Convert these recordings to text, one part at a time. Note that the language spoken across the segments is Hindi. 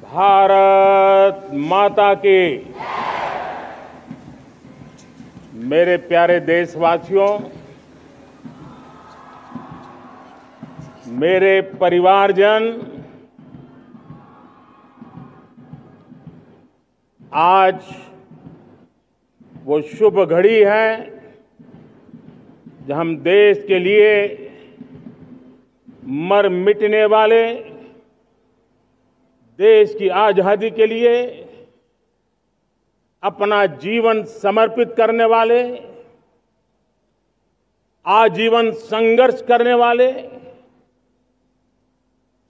भारत माता की। मेरे प्यारे देशवासियों, मेरे परिवारजन, आज वो शुभ घड़ी है जब हम देश के लिए मर मिटने वाले, देश की आजादी के लिए अपना जीवन समर्पित करने वाले, आजीवन संघर्ष करने वाले,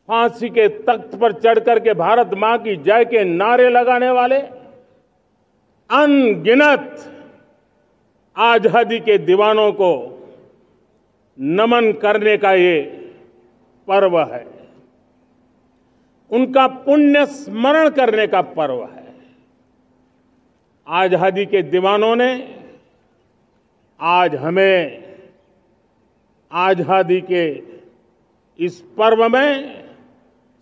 फांसी के तख्त पर चढ़कर के भारत मां की जय के नारे लगाने वाले अनगिनत आजादी के दीवानों को नमन करने का ये पर्व है। उनका पुण्य स्मरण करने का पर्व है। आजादी के दीवानों ने आज हमें आजादी के इस पर्व में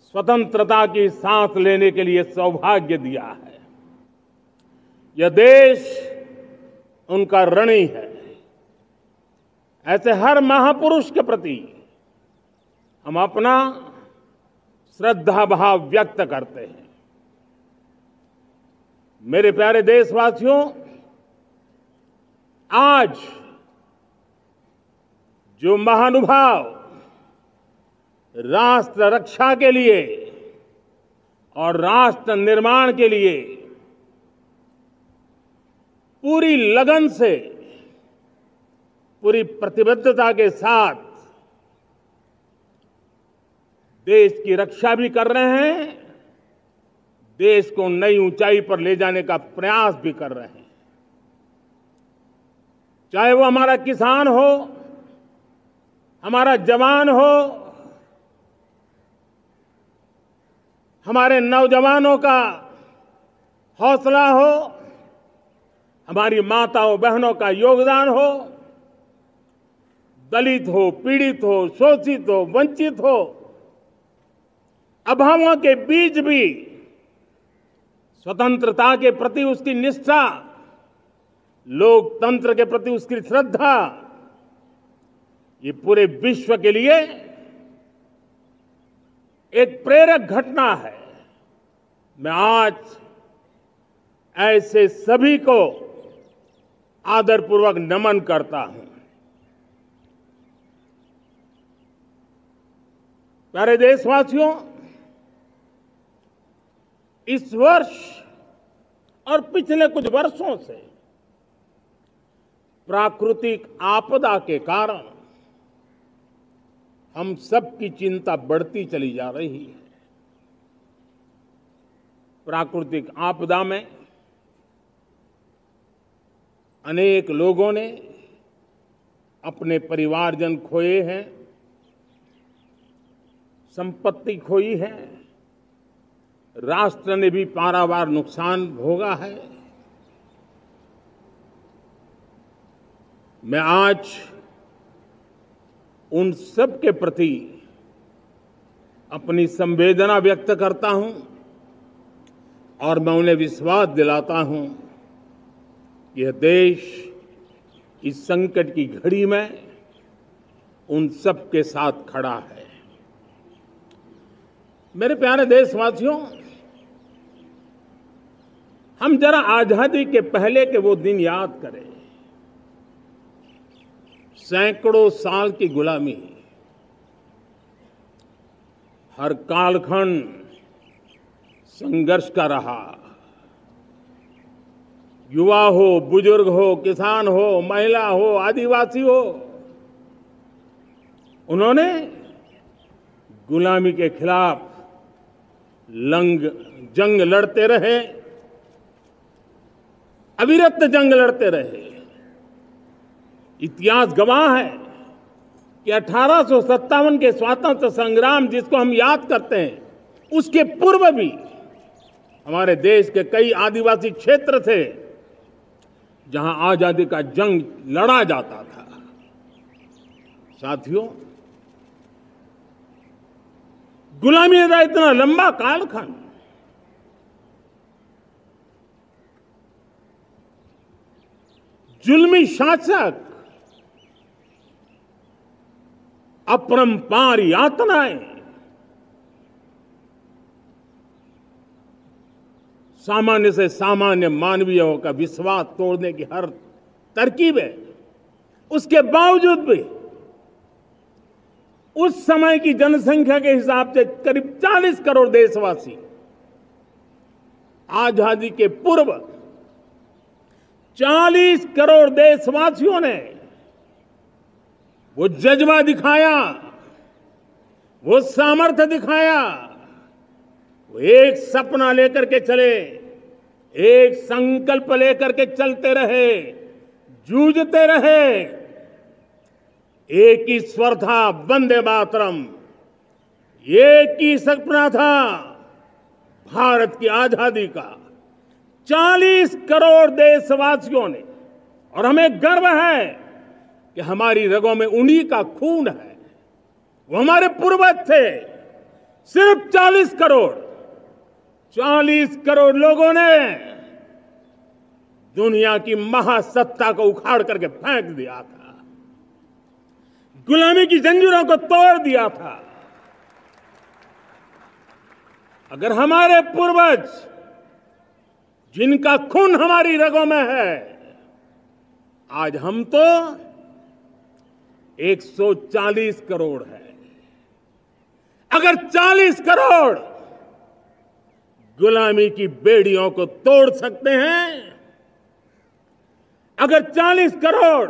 स्वतंत्रता की सांस लेने के लिए सौभाग्य दिया है। यह देश उनका ऋणी है। ऐसे हर महापुरुष के प्रति हम अपना श्रद्धा भाव व्यक्त करते हैं। मेरे प्यारे देशवासियों, आज जो महानुभाव राष्ट्र रक्षा के लिए और राष्ट्र निर्माण के लिए पूरी लगन से, पूरी प्रतिबद्धता के साथ देश की रक्षा भी कर रहे हैं, देश को नई ऊंचाई पर ले जाने का प्रयास भी कर रहे हैं। चाहे वो हमारा किसान हो, हमारा जवान हो, हमारे नौजवानों का हौसला हो, हमारी माताओं बहनों का योगदान हो, दलित हो, पीड़ित हो, शोषित हो, वंचित हो, अभावों के बीच भी स्वतंत्रता के प्रति उसकी निष्ठा, लोकतंत्र के प्रति उसकी श्रद्धा, ये पूरे विश्व के लिए एक प्रेरक घटना है। मैं आज ऐसे सभी को आदरपूर्वक नमन करता हूं। प्यारे देशवासियों, इस वर्ष और पिछले कुछ वर्षों से प्राकृतिक आपदा के कारण हम सबकी चिंता बढ़ती चली जा रही है। प्राकृतिक आपदा में अनेक लोगों ने अपने परिवारजन खोए हैं, संपत्ति खोई है, राष्ट्र ने भी पारावार नुकसान भोगा है। मैं आज उन सब के प्रति अपनी संवेदना व्यक्त करता हूं और मैं उन्हें विश्वास दिलाता हूं कि यह देश इस संकट की घड़ी में उन सब के साथ खड़ा है। मेरे प्यारे देशवासियों, हम जरा आजादी के पहले के वो दिन याद करें। सैकड़ों साल की गुलामी, हर कालखंड संघर्ष का रहा। युवा हो, बुजुर्ग हो, किसान हो, महिला हो, आदिवासी हो, उन्होंने गुलामी के खिलाफ जंग लड़ते रहे, अविरत जंग लड़ते रहे। इतिहास गवाह है कि 1857 के स्वतंत्रता संग्राम जिसको हम याद करते हैं, उसके पूर्व भी हमारे देश के कई आदिवासी क्षेत्र थे जहां आजादी का जंग लड़ा जाता था। साथियों, गुलामी का इतना लंबा कालखंड जुल्मी शासक अपरंपार यातनाएं, सामान्य से सामान्य मानवीयों का विश्वास तोड़ने की हर तरकीब है, उसके बावजूद भी उस समय की जनसंख्या के हिसाब से करीब 40 करोड़ देशवासी आजादी के पूर्व 40 करोड़ देशवासियों ने वो जज्बा दिखाया, वो सामर्थ्य दिखाया, वो एक सपना लेकर के चले, एक संकल्प लेकर के चलते रहे, जूझते रहे। एक ही स्वर था, वंदे मातरम। एक ही सपना था, भारत की आजादी का। 40 करोड़ देशवासियों ने, और हमें गर्व है कि हमारी रगों में उन्हीं का खून है, वो हमारे पूर्वज थे। सिर्फ 40 करोड़ लोगों ने दुनिया की महासत्ता को उखाड़ करके फेंक दिया था, गुलामी की जंजीरों को तोड़ दिया था। अगर हमारे पूर्वज, जिनका खून हमारी रगों में है, आज हम तो 140 करोड़ है। अगर 40 करोड़ गुलामी की बेड़ियों को तोड़ सकते हैं, अगर 40 करोड़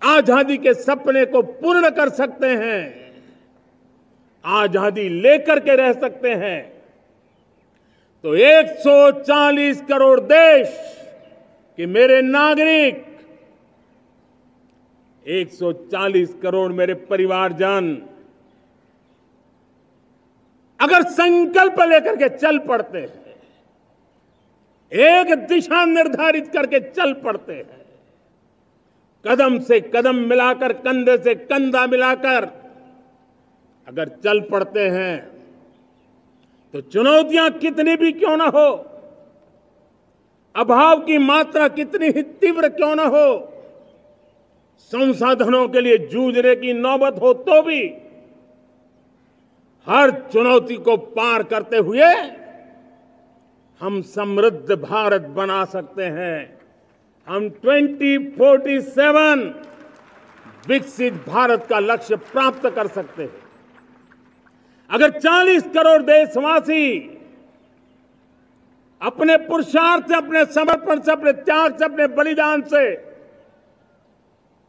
आजादी के सपने को पूर्ण कर सकते हैं, आजादी लेकर के रह सकते हैं, तो 140 करोड़ देश के मेरे नागरिक, 140 करोड़ मेरे परिवारजन अगर संकल्प लेकर के चल पड़ते हैं, एक दिशा निर्धारित करके चल पड़ते हैं, कदम से कदम मिलाकर, कंधे से कंधा मिलाकर अगर चल पड़ते हैं, तो चुनौतियां कितनी भी क्यों ना हो, अभाव की मात्रा कितनी ही तीव्र क्यों ना हो, संसाधनों के लिए जूझने की नौबत हो तो भी हर चुनौती को पार करते हुए हम समृद्ध भारत बना सकते हैं। हम 2047 विकसित भारत का लक्ष्य प्राप्त कर सकते हैं। अगर 40 करोड़ देशवासी अपने पुरुषार्थ से, अपने समर्पण से, अपने त्याग से, अपने बलिदान से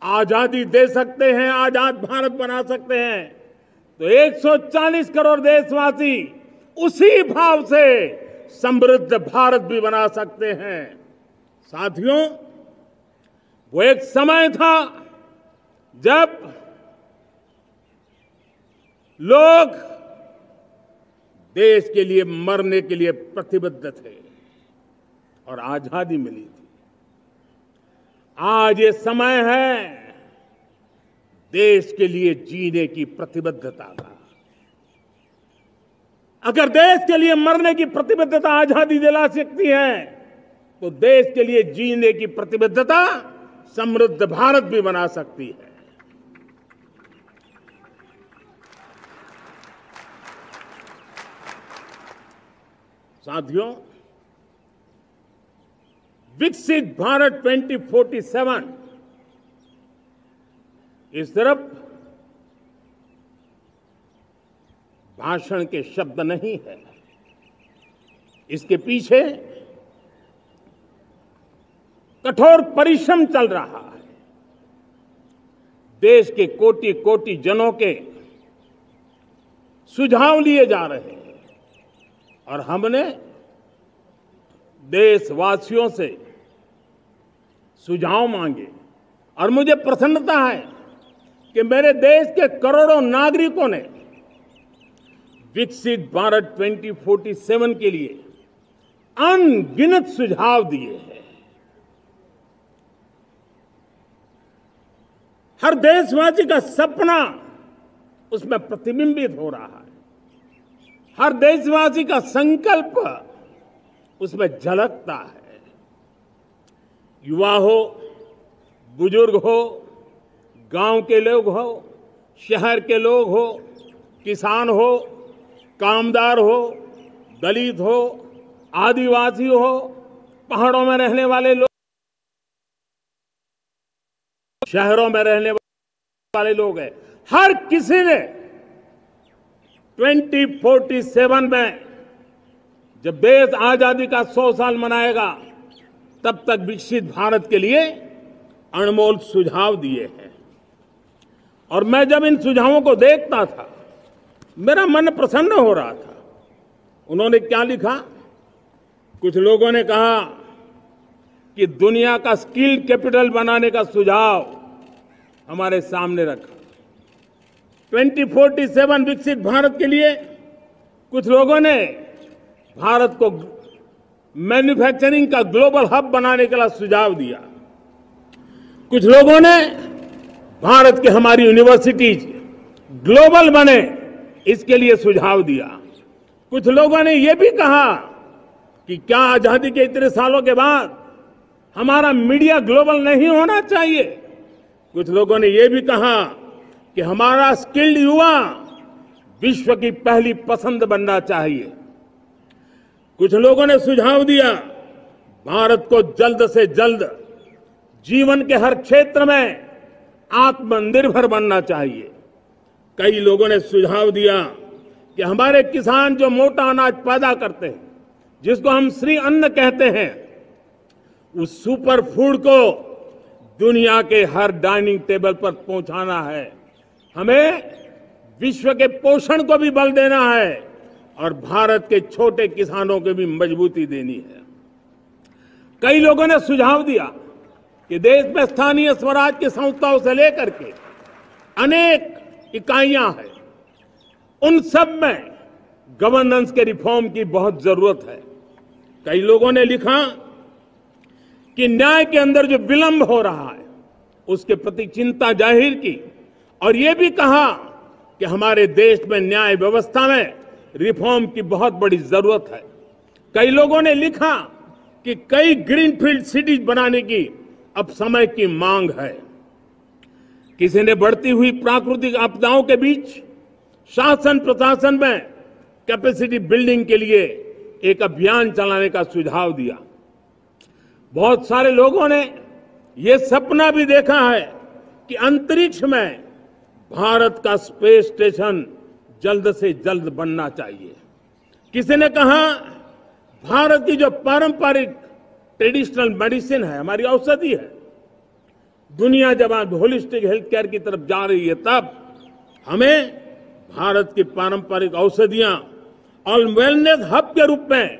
आजादी दे सकते हैं, आजाद भारत बना सकते हैं, तो 140 करोड़ देशवासी उसी भाव से समृद्ध भारत भी बना सकते हैं। साथियों, वो एक समय था जब लोग देश के लिए मरने के लिए प्रतिबद्ध थे और आजादी मिली थी। आज ये समय है देश के लिए जीने की प्रतिबद्धता का। अगर देश के लिए मरने की प्रतिबद्धता आजादी दिला सकती है, तो देश के लिए जीने की प्रतिबद्धता समृद्ध भारत भी बना सकती है। साथियों, विकसित भारत 2047 इस तरफ भाषण के शब्द नहीं है, इसके पीछे कठोर परिश्रम चल रहा है। देश के कोटि कोटि जनों के सुझाव लिए जा रहे हैं और हमने देशवासियों से सुझाव मांगे और मुझे प्रसन्नता है कि मेरे देश के करोड़ों नागरिकों ने विकसित भारत 2047 के लिए अनगिनत सुझाव दिए हैं। हर देशवासी का सपना उसमें प्रतिबिंबित हो रहा है, हर देशवासी का संकल्प उसमें झलकता है। युवा हो, बुजुर्ग हो, गांव के लोग हो, शहर के लोग हो, किसान हो, कामदार हो, दलित हो, आदिवासी हो, पहाड़ों में रहने वाले लोग, शहरों में रहने वाले लोग हैं, हर किसी ने 2047 में जब देश आजादी का 100 साल मनाएगा तब तक विकसित भारत के लिए अनमोल सुझाव दिए हैं। और मैं जब इन सुझावों को देखता था मेरा मन प्रसन्न हो रहा था। उन्होंने क्या लिखा? कुछ लोगों ने कहा कि दुनिया का स्किल कैपिटल बनाने का सुझाव हमारे सामने रखा। 2047 विकसित भारत के लिए कुछ लोगों ने भारत को मैन्युफैक्चरिंग का ग्लोबल हब बनाने का सुझाव दिया। कुछ लोगों ने भारत की हमारी यूनिवर्सिटीज ग्लोबल बने इसके लिए सुझाव दिया। कुछ लोगों ने यह भी कहा कि क्या आजादी के इतने सालों के बाद हमारा मीडिया ग्लोबल नहीं होना चाहिए। कुछ लोगों ने यह भी कहा कि हमारा स्किल्ड युवा विश्व की पहली पसंद बनना चाहिए। कुछ लोगों ने सुझाव दिया भारत को जल्द से जल्द जीवन के हर क्षेत्र में आत्मनिर्भर बनना चाहिए। कई लोगों ने सुझाव दिया कि हमारे किसान जो मोटा अनाज पैदा करते हैं, जिसको हम श्री अन्न कहते हैं, उस सुपर फूड को दुनिया के हर डाइनिंग टेबल पर पहुंचाना है। हमें विश्व के पोषण को भी बल देना है और भारत के छोटे किसानों को भी मजबूती देनी है। कई लोगों ने सुझाव दिया कि देश में स्थानीय स्वराज की संस्थाओं से लेकर के अनेक इकाइयां हैं, उन सब में गवर्नेंस के रिफॉर्म की बहुत जरूरत है। कई लोगों ने लिखा कि न्याय के अंदर जो विलंब हो रहा है उसके प्रति चिंता जाहिर की और ये भी कहा कि हमारे देश में न्याय व्यवस्था में रिफॉर्म की बहुत बड़ी जरूरत है। कई लोगों ने लिखा कि कई ग्रीनफील्ड सिटीज बनाने की अब समय की मांग है। किसी ने बढ़ती हुई प्राकृतिक आपदाओं के बीच शासन प्रशासन में कैपेसिटी बिल्डिंग के लिए एक अभियान चलाने का सुझाव दिया। बहुत सारे लोगों ने यह सपना भी देखा है कि अंतरिक्ष में भारत का स्पेस स्टेशन जल्द से जल्द बनना चाहिए। किसी ने कहा भारत की जो पारंपरिक ट्रेडिशनल मेडिसिन है, हमारी औषधि है, दुनिया जब आज होलिस्टिक हेल्थ केयर की तरफ जा रही है तब हमें भारत की पारंपरिक औषधियां और वेलनेस हब के रूप में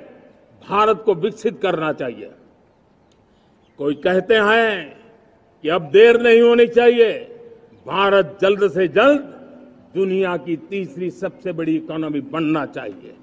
भारत को विकसित करना चाहिए। कोई कहते हैं कि अब देर नहीं होनी चाहिए, भारत जल्द से जल्द दुनिया की तीसरी सबसे बड़ी इकोनॉमी बनना चाहिए।